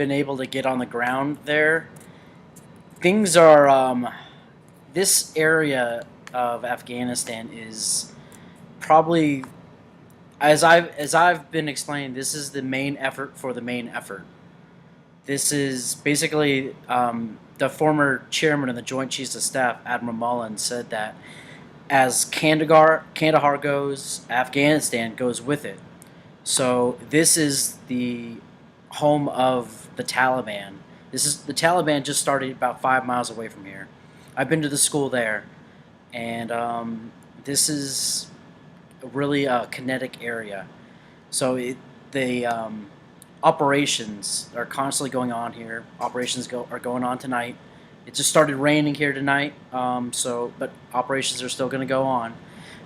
been able to get on the ground there, things are this area of Afghanistan is probably, as I've been explaining, this is the main effort for the main effort. This is basically the former chairman of the Joint Chiefs of Staff, Admiral Mullen, said that as Kandahar goes, Afghanistan goes with it. So this is the home of the Taliban. The Taliban just started about 5 miles away from here. I've been to the school there, and this is really a kinetic area. So the operations are constantly going on here. Are going on tonight. It just started raining here tonight, but operations are still going to go on.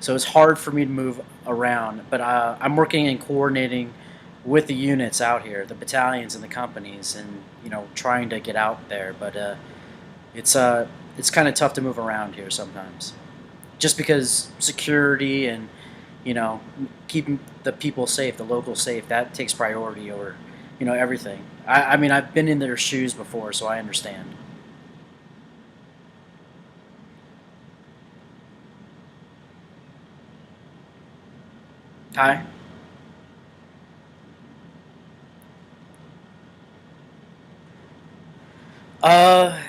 So it's hard for me to move around, but I'm working and coordinating with the units out here, the battalions and the companies, and trying to get out there. But it's kind of tough to move around here sometimes, just because security and keeping the people safe, the locals safe, that takes priority over everything. I mean, I've been in their shoes before, so I understand. Hi.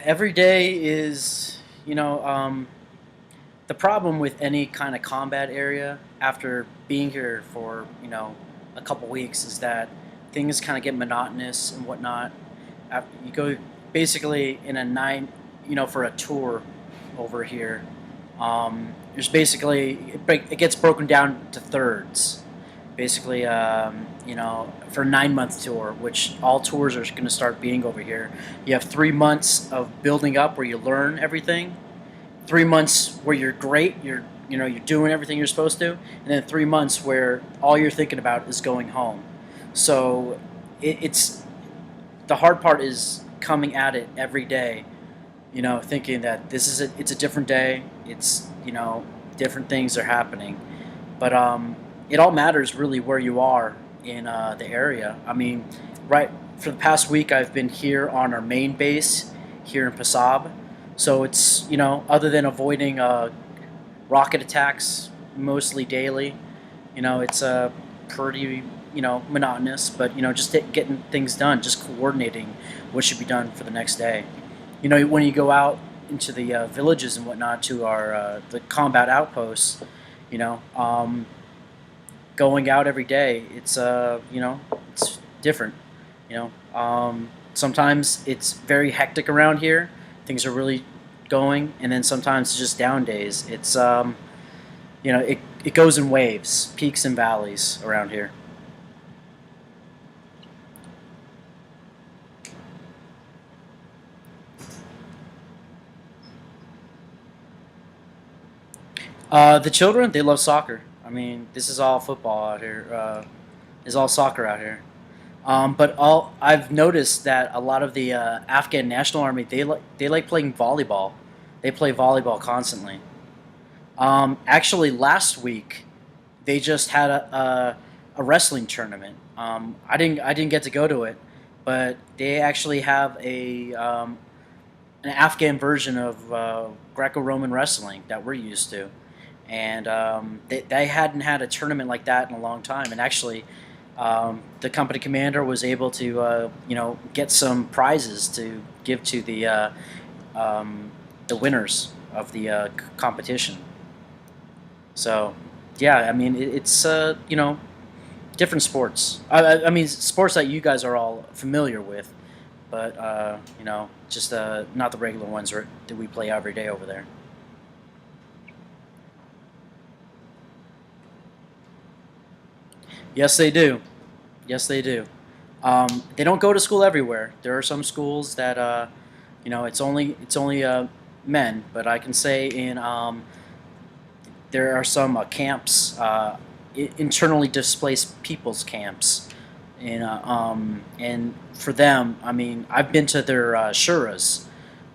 Every day is, the problem with any kind of combat area after being here for, a couple weeks is that things kind of get monotonous and whatnot. You go basically in a nine, for a tour over here. There's basically, it gets broken down to thirds. Basically, for a 9 month tour, which all tours are going to start being over here. You have 3 months of building up where you learn everything. 3 months where you're great, you're doing everything you're supposed to, and then 3 months where all you're thinking about is going home. So it's the hard part is coming at it every day, thinking that it's a different day. It's different things are happening, but it all matters really where you are in the area. I mean, right for the past week, I've been here on our main base here in Pasab. So it's, other than avoiding rocket attacks mostly daily, it's pretty, monotonous, but, just getting things done, just coordinating what should be done for the next day. When you go out into the villages and whatnot to our the combat outposts, you know, um, going out every day, it's different. Sometimes it's very hectic around here. Things are really going, and then sometimes it's just down days. It goes in waves, peaks and valleys around here. The children, they love soccer. I mean, this is all football out here. Is all soccer out here. But all I've noticed that a lot of the Afghan National Army, they like playing volleyball. They play volleyball constantly. Actually, last week they just had a wrestling tournament. I didn't get to go to it, but they actually have an Afghan version of Greco-Roman wrestling that we're used to, and they hadn't had a tournament like that in a long time. And actually, the company commander was able to get some prizes to give to the winners of the competition. So, yeah, I mean, it's different sports. I mean, sports that you guys are all familiar with, but just not the regular ones that we play every day over there. Yes, they do. Yes, they do. They don't go to school everywhere. There are some schools that it's only men, but I can say there are some camps, internally displaced people's camps, and for them, I mean, I've been to their shuras,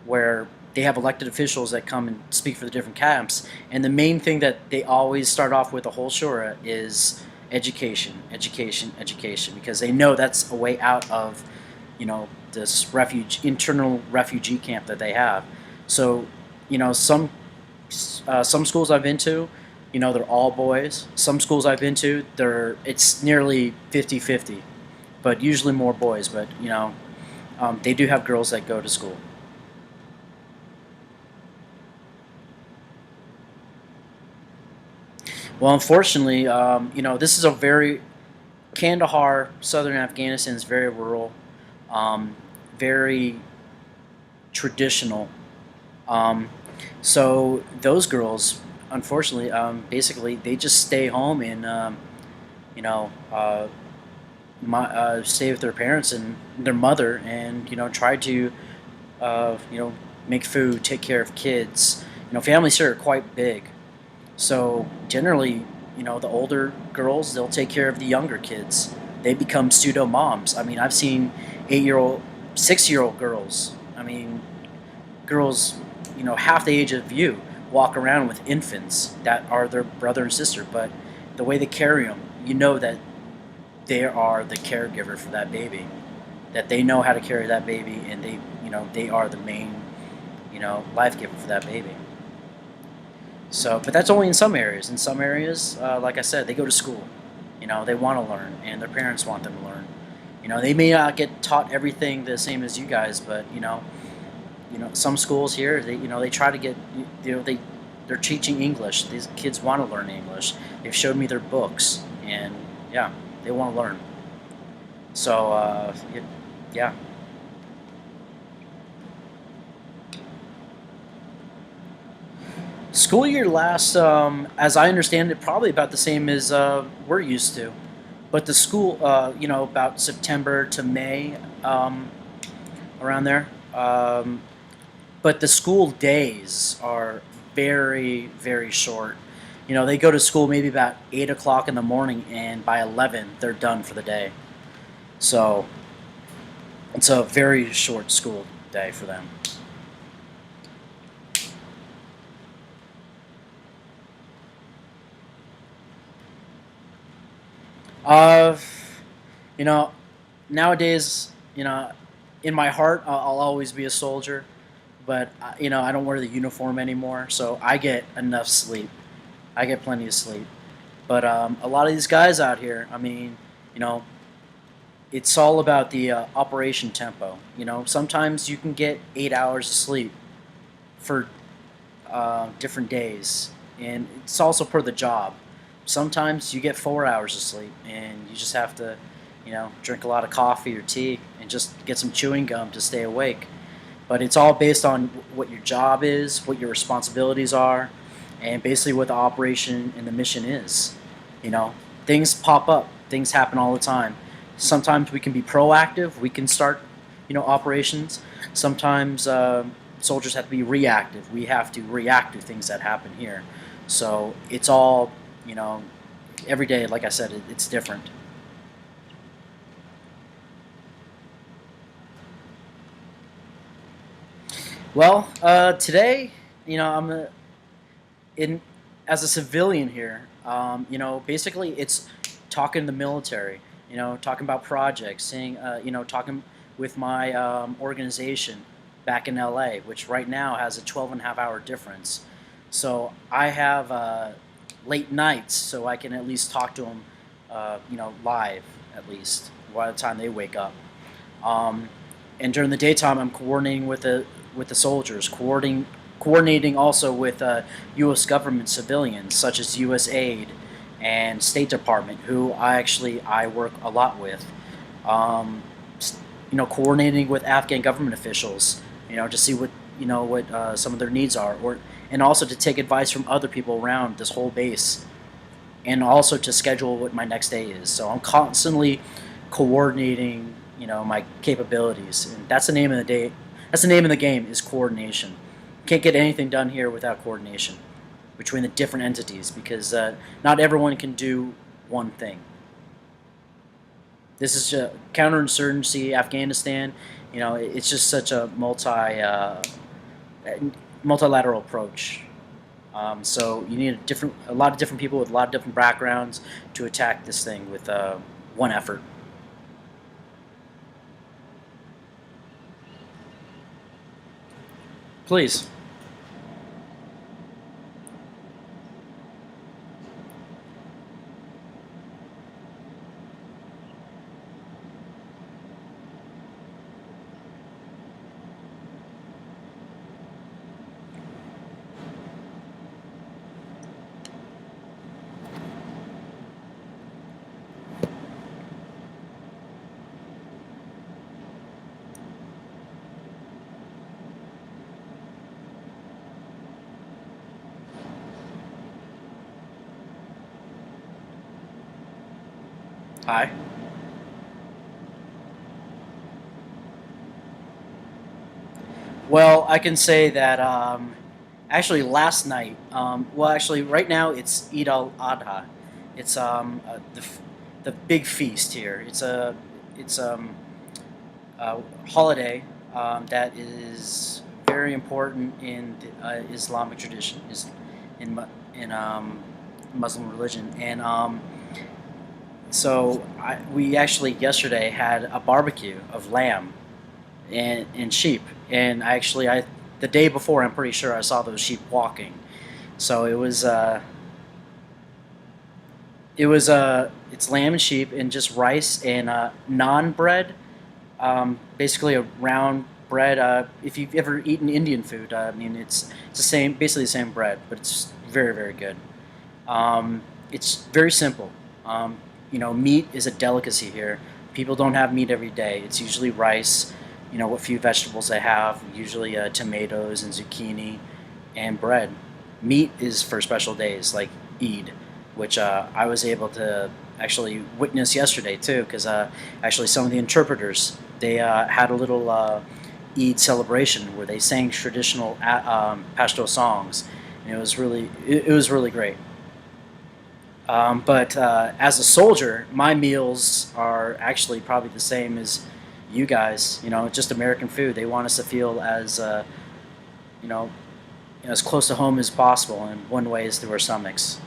where they have elected officials that come and speak for the different camps, and the main thing that they always start off with the whole shura is education, education, education, because they know that's a way out of this internal refugee camp that they have. So, some schools I've been to, they're all boys. Some schools I've been to, it's nearly 50-50, but usually more boys. But they do have girls that go to school. Well, unfortunately, this is a very Kandahar, southern Afghanistan is very rural, um, very traditional. Um, so those girls, unfortunately, basically they just stay home and you know uh, stay with their parents and their mother, and try to uh, you know make food, take care of kids. Families here are quite big, so generally, the older girls, they'll take care of the younger kids. They become pseudo moms. I mean, I've seen 8-year-old, 6-year-old girls. I mean, girls, half the age of you, walk around with infants that are their brother and sister. But the way they carry them, you know that they are the caregiver for that baby. That they know how to carry that baby, and they are the main, life giver for that baby. So, but that's only in some areas. In some areas, like I said, they go to school. They want to learn, and their parents want them to learn. They may not get taught everything the same as you guys, but some schools here, they try to get, they're teaching English. These kids want to learn English. They've showed me their books, and yeah, they want to learn. So, yeah. School year lasts, as I understand it, probably about the same as we're used to. But the school, about September to May, around there. But the school days are very, very short. They go to school maybe about 8 o'clock in the morning, and by 11, they're done for the day. So it's a very short school day for them. Uh, you know, Nowadays, in my heart, I'll always be a soldier, but I don't wear the uniform anymore, so I get enough sleep. I get plenty of sleep. But a lot of these guys out here, I mean, you know, it's all about the operation tempo. Sometimes you can get 8 hours of sleep for different days, and it's also per the job. Sometimes you get 4 hours of sleep, and you just have to, drink a lot of coffee or tea and just get some chewing gum to stay awake. But it's all based on what your job is, what your responsibilities are, and basically what the operation and the mission is. Things pop up, things happen all the time. Sometimes we can be proactive, we can start, operations. Sometimes soldiers have to be reactive. We have to react to things that happen here. So it's all, you know, every day, like I said, it's different. Well, today, I'm in as a civilian here. Basically, it's talking to the military. Talking about projects, saying, talking with my organization back in LA, which right now has a 12 and a half hour difference. So I have late nights, so I can at least talk to them, live at least by the time they wake up. Um, and during the daytime, I'm coordinating with the soldiers, coordinating also with U.S. government civilians such as U.S. Aid and State Department, who I work a lot with. Um, Coordinating with Afghan government officials, to see what some of their needs are, and also to take advice from other people around this whole base, and also to schedule what my next day is. So I'm constantly coordinating, my capabilities, and that's the name of the day. That's the name of the game, is coordination. Can't get anything done here without coordination between the different entities, because not everyone can do one thing. This is counterinsurgency, Afghanistan. It's just such a multilateral approach. So you need a lot of different people with a lot of different backgrounds to attack this thing with one effort. Please. Hi. Well, I can say that actually last night, well, actually right now it's Eid al-Adha. It's the big feast here. It's a holiday that is very important in the Islamic tradition, is in Muslim religion, and we actually yesterday had a barbecue of lamb and sheep, and I the day before I'm pretty sure I saw those sheep walking, so it's lamb and sheep and just rice and naan bread, basically a round bread. If you've ever eaten Indian food, I mean it's the same, basically the same bread, but it's very very good. It's very simple. Meat is a delicacy here. People don't have meat every day. It's usually rice, what few vegetables they have, usually tomatoes and zucchini and bread. Meat is for special days like Eid, which I was able to actually witness yesterday too, because actually some of the interpreters, they had a little Eid celebration where they sang traditional Pashto songs, and it was really great. But as a soldier, my meals are actually probably the same as you guys. Just American food. They want us to feel you know, as close to home as possible, and one way is through our stomachs.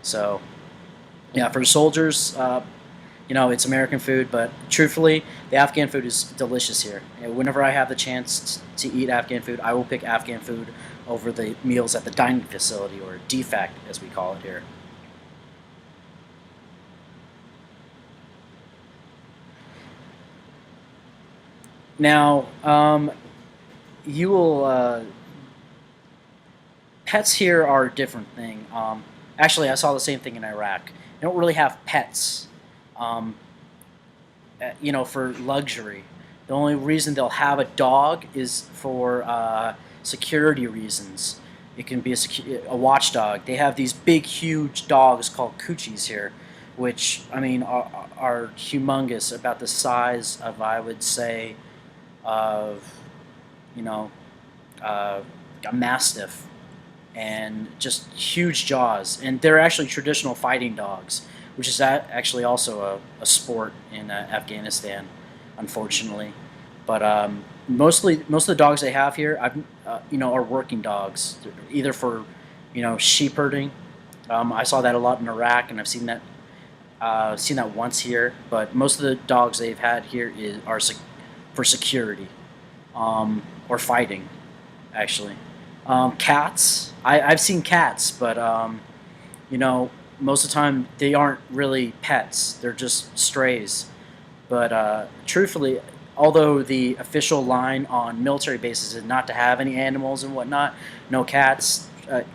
So, yeah, for soldiers, it's American food, but truthfully, the Afghan food is delicious here. Whenever I have the chance to eat Afghan food, I will pick Afghan food over the meals at the dining facility, or DFAC as we call it here. Now, you will pets here are a different thing. Actually, I saw the same thing in Iraq. They don't really have pets, um, for luxury. The only reason they'll have a dog is for security reasons. It can be a watchdog. They have these big, huge dogs called coochies here, which I mean are humongous, about the size of, I would say, of you know uh, a mastiff, and just huge jaws. And they're actually traditional fighting dogs, which is actually also a sport in Afghanistan, unfortunately. But most of the dogs they have here, are working dogs, either for sheep herding. I saw that a lot in Iraq, and I've seen that once here. But most of the dogs they've had here are for security, or fighting, actually. Cats, I've seen cats, but you know, most of the time they aren't really pets; they're just strays. But truthfully, although the official line on military bases is not to have any animals and whatnot, no cats.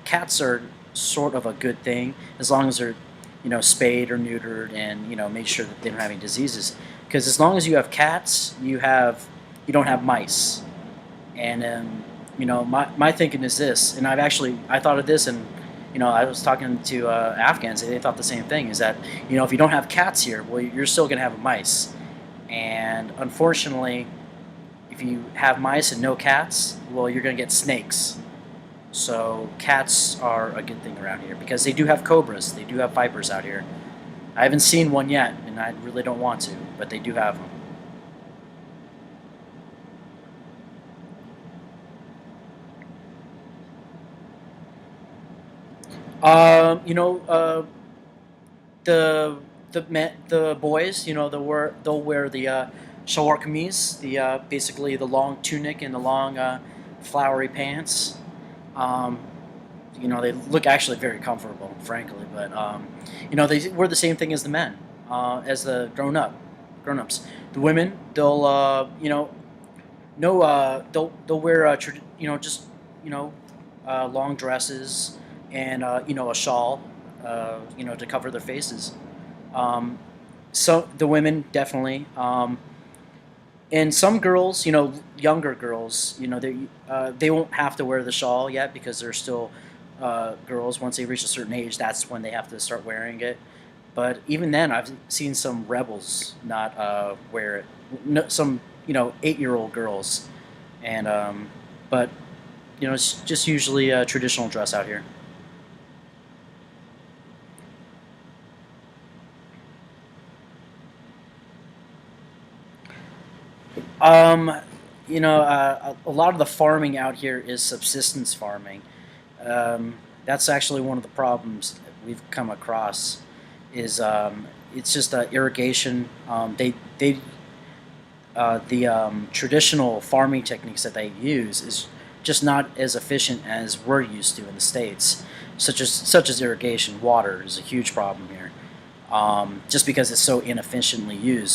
Cats are sort of a good thing, as long as they're spayed or neutered, and make sure that they don't have any diseases. Because as long as you have cats, you don't have mice. And my thinking is this, and I thought of this, and I was talking to Afghans, and they thought the same thing. Is that if you don't have cats here, well, you're still going to have mice. And unfortunately, if you have mice and no cats, well, you're going to get snakes. So cats are a good thing around here, because they do have cobras, they do have vipers out here. I haven't seen one yet, and I really don't want to, but they do have them. You know, the boys, they'll wear the shalwar kameez, the basically the long tunic and the long flowery pants. Um, they look actually very comfortable, frankly. But they wear the same thing as the men, as the grown ups. The women, they'll no, they'll wear just you know long dresses and a shawl, to cover their faces. Um, so the women definitely. And some girls, younger girls, they won't have to wear the shawl yet because they're still girls. Once they reach a certain age, that's when they have to start wearing it. But even then, I've seen some rebels not wear it. No, some 8-year-old girls, and but it's just usually a traditional dress out here. Um, a lot of the farming out here is subsistence farming. That's actually one of the problems that we've come across. Is it's just irrigation. The traditional farming techniques that they use is just not as efficient as we're used to in the states, such as irrigation. Water is a huge problem here, just because it's so inefficiently used.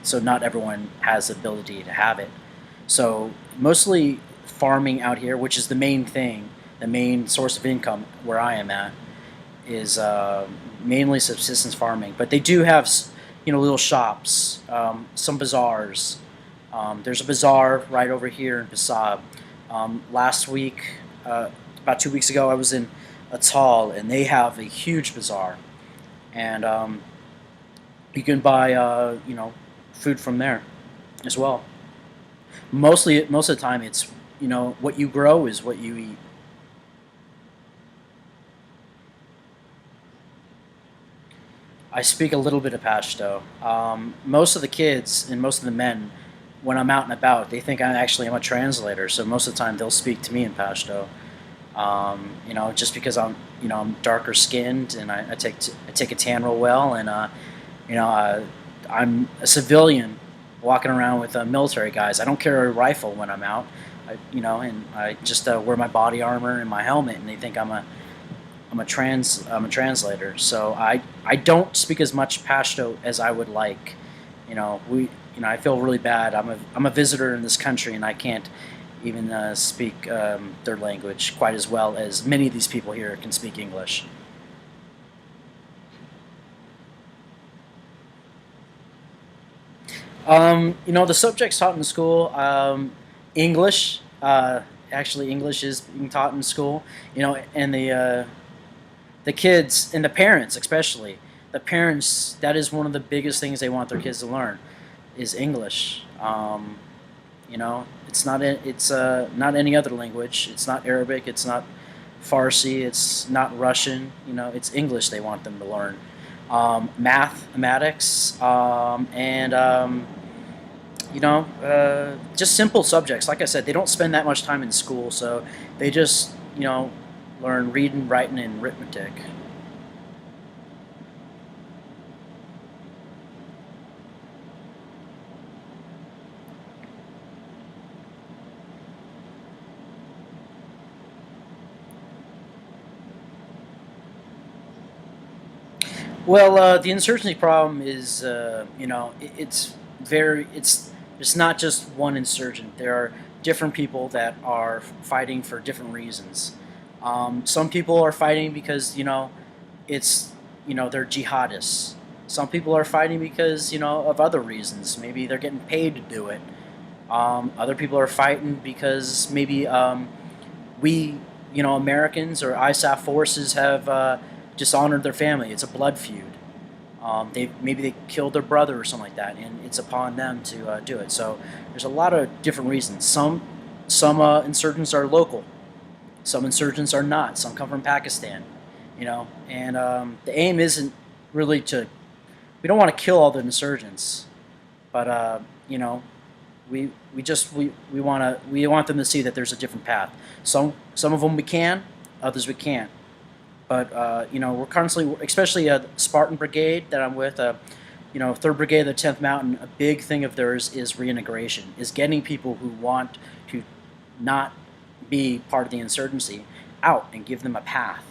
So not everyone has the ability to have it. So mostly farming out here, which is the main thing, the main source of income where I am at, is mainly subsistence farming. But they do have little shops, some bazaars. There's a bazaar right over here in Passab. Last week, about 2 weeks ago, I was in Atal, and they have a huge bazaar, and you can buy food from there as well. Most of the time, it's what you grow is what you eat. I speak a little bit of Pashto. Most of the kids and most of the men, when I'm out and about, they think I'm a translator. So most of the time they'll speak to me in Pashto. Just because I'm darker skinned and I take a tan real well, and you know I'm a civilian walking around with military guys. I don't carry a rifle when I'm out. And I just wear my body armor and my helmet, and they think I'm a translator, so I don't speak as much Pashto as I would like. I feel really bad. I'm a visitor in this country, and I can't even speak their language quite as well as many of these people here can speak English. The subjects taught in school, English. Actually, English is being taught in school. And the kids and the parents, especially the parents, that is one of the biggest things they want their kids to learn is English. It's not any other language. It's not Arabic. It's not Farsi. It's not Russian. It's English they want them to learn. Mathematics, and just simple subjects. Like I said, they don't spend that much time in school, so they just learn reading, writing, and arithmetic. Well, the insurgency problem is, it's not just one insurgent. There are different people that are fighting for different reasons. Some people are fighting because it's they're jihadists. Some people are fighting because of other reasons. Maybe they're getting paid to do it. Other people are fighting because maybe we Americans or ISAF forces have dishonored their family. It's a blood feud. Maybe they killed their brother or something like that, and it's upon them to do it. So there's a lot of different reasons. Some insurgents are local. Some insurgents are not. Some come from Pakistan. And the aim isn't really to. We don't want to kill all the insurgents, but we want them to see that there's a different path. Some of them we can, others we can't. But we're constantly, especially Spartan Brigade that I'm with, 3rd Brigade of the 10th Mountain. A big thing of theirs is reintegration, is getting people who want to not be part of the insurgency out and give them a path.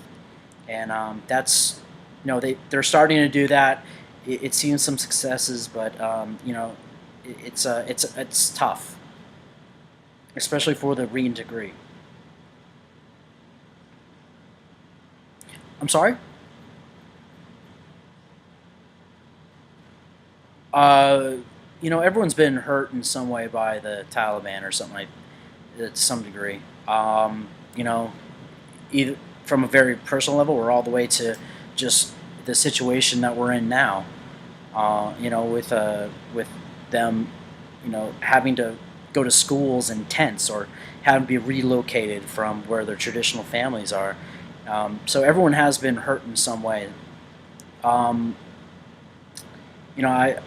And that's, they're starting to do that. It's seen some successes, but it's tough, especially for the reintegrate. I'm sorry. Uh, everyone's been hurt in some way by the Taliban or something like to some degree. You know, either from a very personal level or all the way to just the situation that we're in now. With them, having to go to schools in tents or having to be relocated from where their traditional families are. So everyone has been hurt in some way. Um, I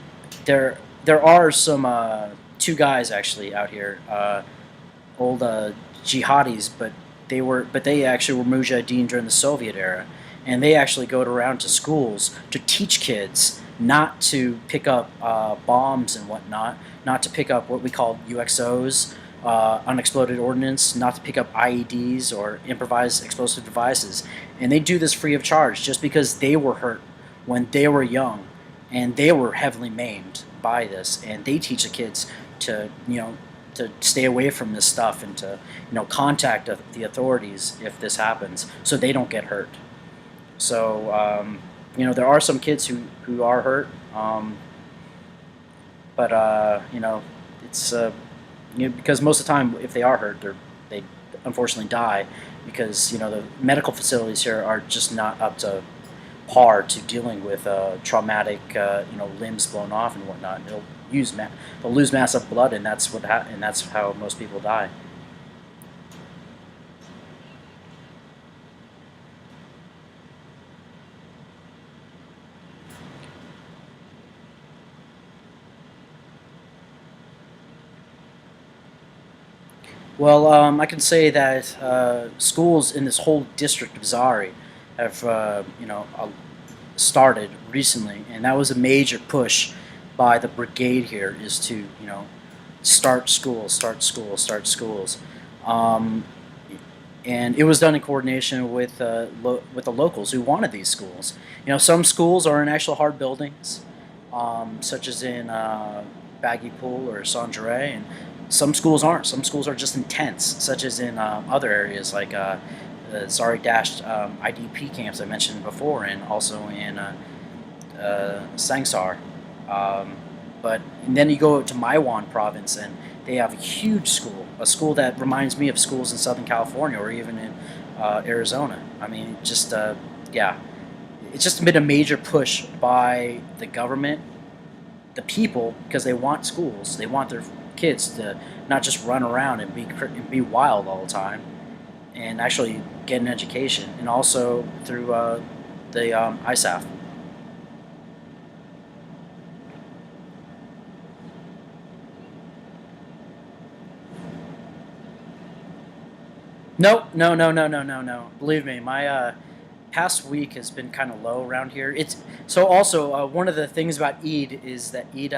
there are some two guys actually out here, old jihadis, but they actually were mujahideen during the Soviet era, and they actually go around to schools to teach kids not to pick up bombs and whatnot, not to pick up what we call UXOs, unexploded ordnance, not to pick up IEDs or improvised explosive devices, and they do this free of charge just because they were hurt when they were young, and they were heavily maimed by this, and they teach the kids to to stay away from this stuff and to contact the authorities if this happens so they don't get hurt. So there are some kids who are hurt, but it's because most of the time if they are hurt they unfortunately die because the medical facilities here are just not up to par to dealing with traumatic limbs blown off and whatnot. They'll lose massive blood, and and that's how most people die. Well, I can say that schools in this whole district of Zari have started recently, and that was a major push by the brigade here is to start schools, start schools, start schools. Um, and it was done in coordination with the locals who wanted these schools. Some schools are in actual hard buildings, such as in Baggy Pool or Sanjare, and some schools aren't. Some schools are just in tents, such as in other areas like the Zari Dash IDP camps I mentioned before, and also in Sangsar. Um, but and then you go to Maiwan province, and they have a huge school, a school that reminds me of schools in Southern California or even in Arizona. I mean, just yeah, it's just been a major push by the government, the people, because they want schools. They want their kids to not just run around and be wild all the time, and actually get an education, and also through the ISAF. No, no, no, no, no, no, no. Believe me, my past week has been kind of low around here. It's so also one of the things about Eid is that Eid,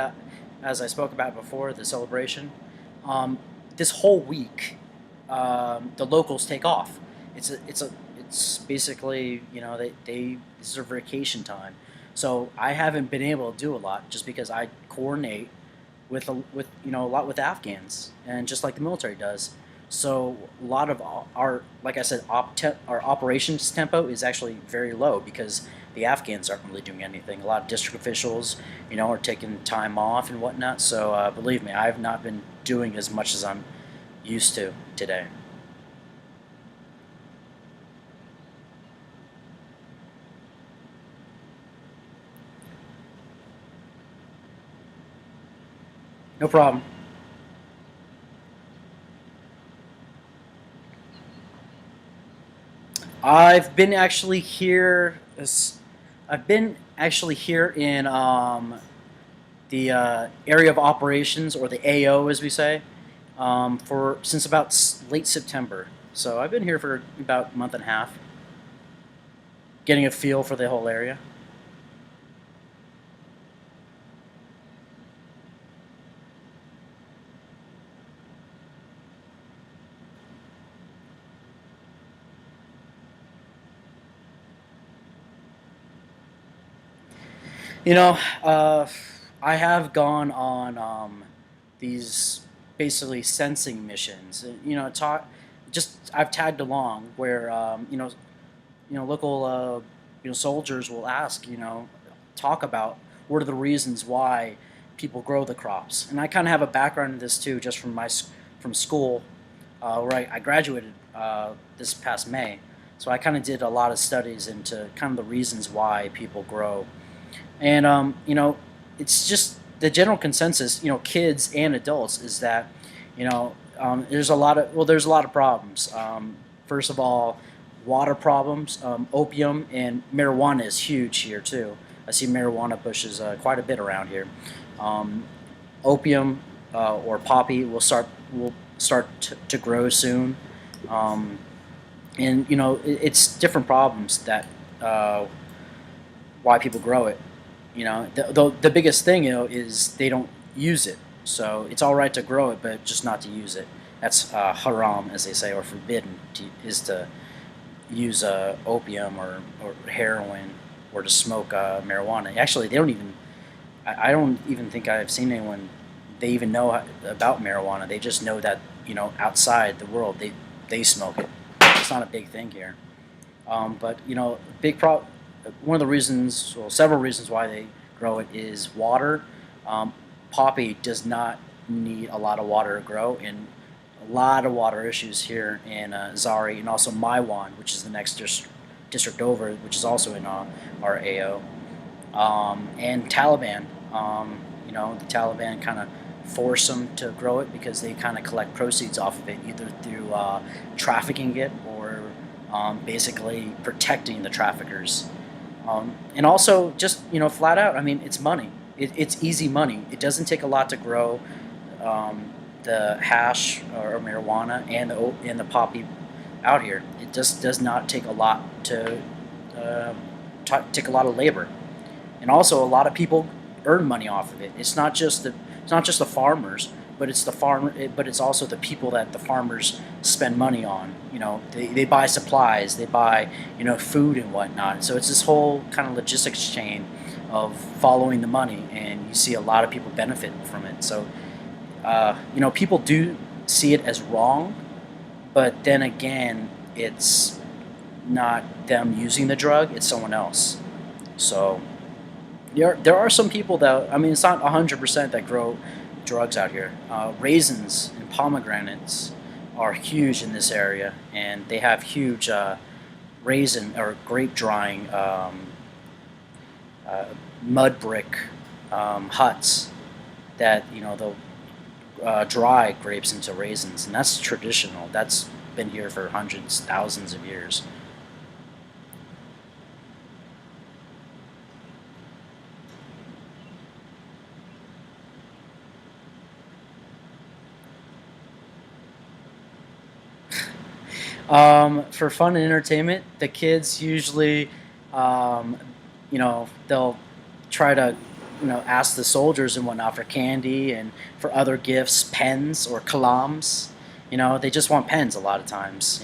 as I spoke about before, the celebration. Um, this whole week, the locals take off. It's basically they this is their vacation time. So I haven't been able to do a lot just because I coordinate with a lot with Afghans, and just like the military does. So a lot of our, like I said, our operations tempo is actually very low because the Afghans aren't really doing anything. A lot of district officials, are taking time off and whatnot. So believe me, I've not been doing as much as I'm used to today. No problem. I've been actually here. I've been actually here in the area of operations, or the AO as we say, for since about late September. So I've been here for about a month and a half, getting a feel for the whole area. You know, I have gone on these basically sensing missions. Just I've tagged along where local soldiers will ask, talk about what are the reasons why people grow the crops, and I kind of have a background in this too, just from from school, where I graduated this past May. So I kind of did a lot of studies into kind of the reasons why people grow. And it's just the general consensus, kids and adults, is that there's a lot of problems. First of all, water problems, opium, and marijuana is huge here too. I see marijuana bushes quite a bit around here. Um, Opium or poppy will start to grow soon. Um, and it's different problems that uh, why people grow it. The biggest thing, is they don't use it. So it's all right to grow it, but just not to use it. That's haram, as they say, or forbidden, is to use opium or heroin, or to smoke marijuana. Actually, they don't even. I don't even think I've seen anyone. They even know about marijuana. They just know that outside the world they smoke it. It's not a big thing here. But big pro. One of the reasons, well, several reasons why they grow it is water. Um, Poppy does not need a lot of water to grow, and a lot of water issues here in Zari, and also Maiwan, which is the next district over, which is also in our AO. And Taliban. The Taliban kind of force them to grow it because they kind of collect proceeds off of it, either through trafficking it or basically protecting the traffickers. And also, just flat out, I mean, it's money. It's easy money. It doesn't take a lot to grow the hash or marijuana and the poppy out here. It just does not take a lot to take a lot of labor, and also a lot of people earn money off of it. It's not just the farmers, but it's also the people that the farmers spend money on. They buy supplies, they buy food and whatnot. So it's this whole kind of logistics chain of following the money, and you see a lot of people benefit from it. So people do see it as wrong, but then again, it's not them using the drug; it's someone else. So there are some people that, I mean, it's not 100% that grow drugs out here. Raisins and pomegranates are huge in this area, and they have huge raisin or grape drying uh, mud brick huts that they'll dry grapes into raisins, and that's traditional. That's been here for hundreds, thousands of years. For fun and entertainment, the kids usually, they'll try to, ask the soldiers and whatnot for candy and for other gifts, pens or kalams. They just want pens a lot of times.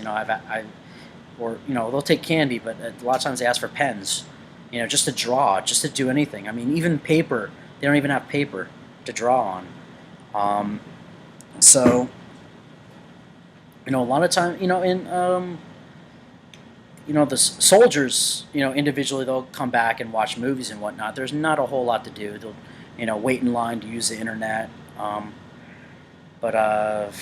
Or they'll take candy, but a lot of times they ask for pens. Just to draw, just to do anything. I mean, even paper. They don't even have paper to draw on. Um, so a lot of time, in the soldiers, individually they'll come back and watch movies and whatnot. There's not a whole lot to do. They'll, wait in line to use the internet. But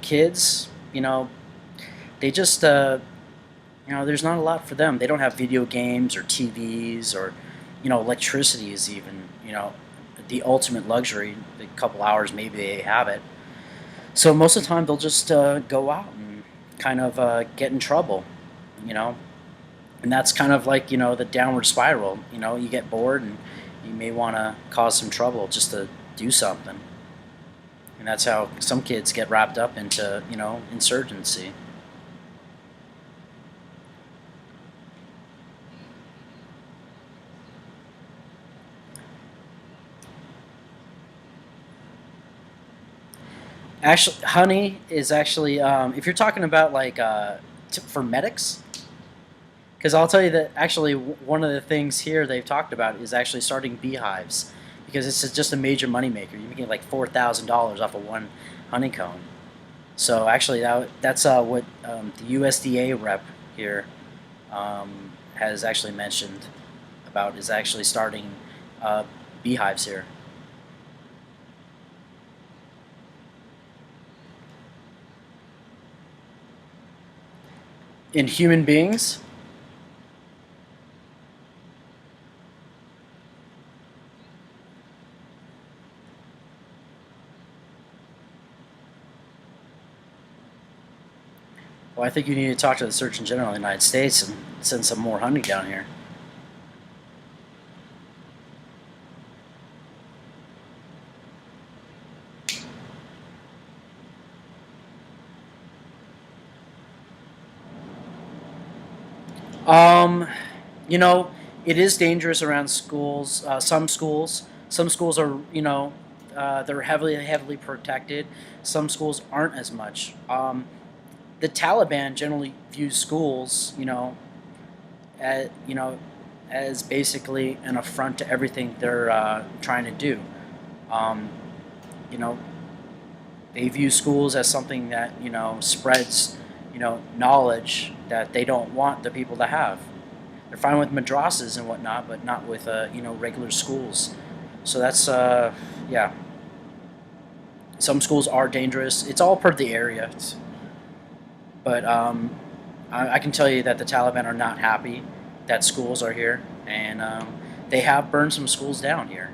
kids, they just, there's not a lot for them. They don't have video games or TVs or, electricity is even, the ultimate luxury. A couple hours maybe they have it. So most of the time they'll just go out and kind of get in trouble, you know, and that's kind of like the downward spiral. You get bored and you may want to cause some trouble just to do something, and that's how some kids get wrapped up into insurgency. Actually, honey is actually if you're talking about like for medics, Because I'll tell you that actually one of the things here they've talked about is actually starting beehives, because it's just a major moneymaker. You can get like $4,000 off of one honeycomb. So actually, that's what the USDA rep here has actually mentioned about, is actually starting beehives here. In human beings? Well, I think you need to talk to the Surgeon General of the United States and send some more honey down here. Um, you know, it is dangerous around schools. Some schools are, they're heavily protected. Some schools aren't as much. The Taliban generally views schools, as, as basically an affront to everything they're trying to do. Um, you know, they view schools as something that spreads knowledge that they don't want the people to have. They're fine with madrasas and whatnot, but not with regular schools. So that's yeah. Some schools are dangerous. It's all per the area. But I can tell you that the Taliban are not happy that schools are here, and they have burned some schools down here.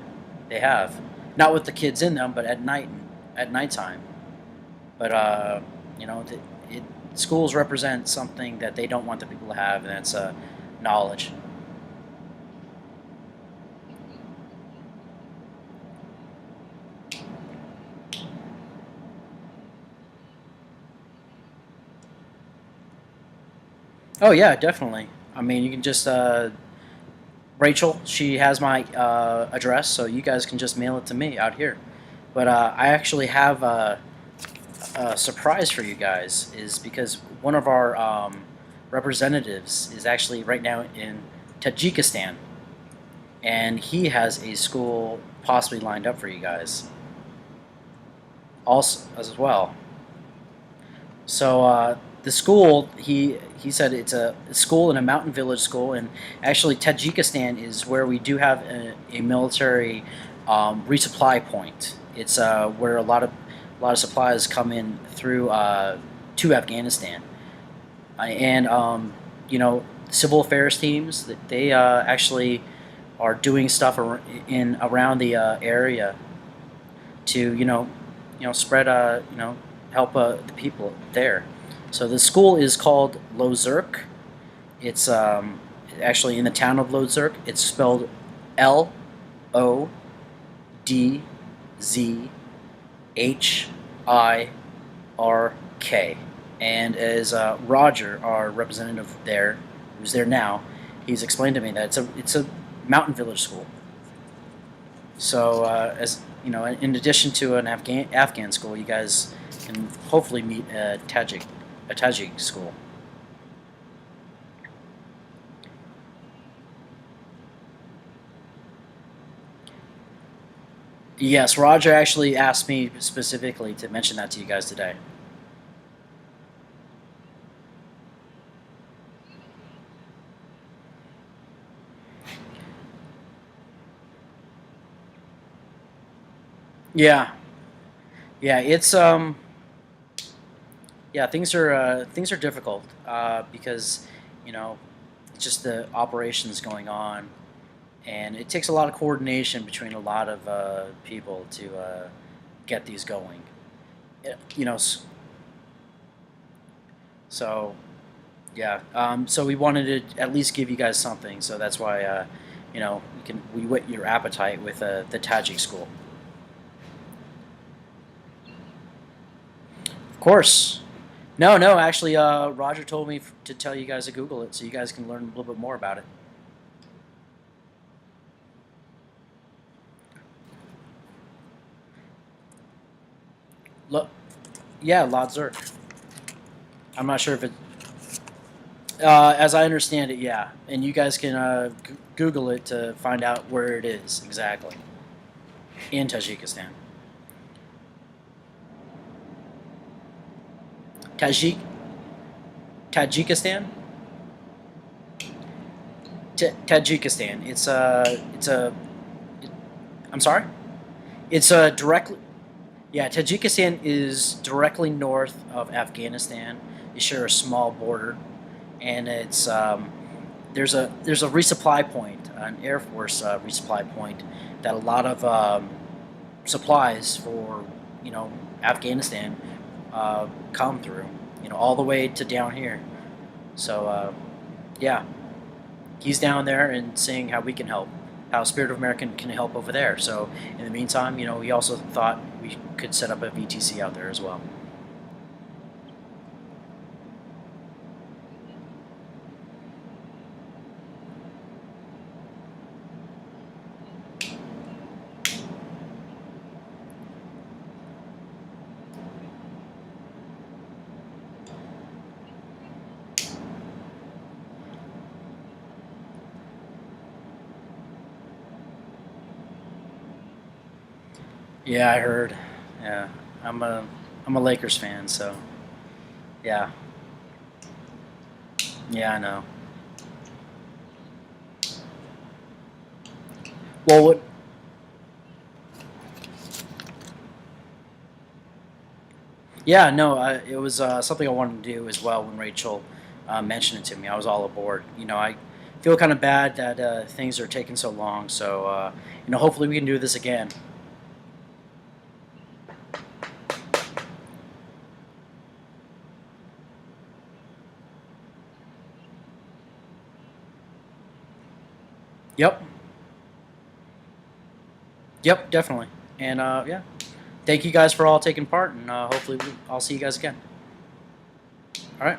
They have, not with the kids in them, but at nighttime. But you know, schools represent something that they don't want the people to have, and that's knowledge. Oh yeah, definitely. I mean, you can just Rachel. She has my address, so you guys can just mail it to me out here. But I actually have a surprise for you guys, is because one of our representatives is actually right now in Tajikistan, and he has a school possibly lined up for you guys, also as well. So the school, he said it's a school in a mountain village school, and actually Tajikistan is where we do have a military resupply point. It's where a lot of supplies come in through to Afghanistan, and civil affairs teams, that they actually are doing stuff in around the area to spread help the people there. So the school is called Lozerk. It's actually in the town of Lozerk. It's spelled Lozirk. And as Roger, our representative there, who's there now, he's explained to me that it's a mountain village school. So as in addition to an Afghan school, you guys can hopefully meet a Tajik school. Yes, Roger actually asked me specifically to mention that to you guys today. Yeah, yeah, it's yeah, things are difficult because you know just the operations going on, and it takes a lot of coordination between a lot of people to get these going. You know, so yeah, so we wanted to at least give you guys something, so that's why we whet your appetite with the Tajik school. Of course. No, no, actually, Roger told me to tell you guys to Google it so you guys can learn a little bit more about it. Look, yeah, Ladzurk. I'm not sure if it. As I understand it, yeah. And you guys can Google it to find out where it is exactly in Tajikistan. Tajik Tajikistan. Tajikistan. I'm sorry. It's directly. Yeah, Tajikistan is directly north of Afghanistan. They share a small border, and there's a resupply point, an Air Force resupply point that a lot of supplies for you know Afghanistan come through. All the way to down here. So yeah, he's down there and seeing how we can help, how Spirit of American can help over there. So in the meantime, he also thought we could set up a VTC out there as well. Yeah, I heard. Yeah, I'm a I'm a Lakers fan, so yeah, yeah, I know. Well, yeah, no, it was something I wanted to do as well when Rachel mentioned it to me. I was all aboard. I feel kind of bad that things are taking so long. So, hopefully we can do this again. Yep, yep, definitely. And yeah, thank you guys for all taking part, and hopefully I'll see you guys again. All right.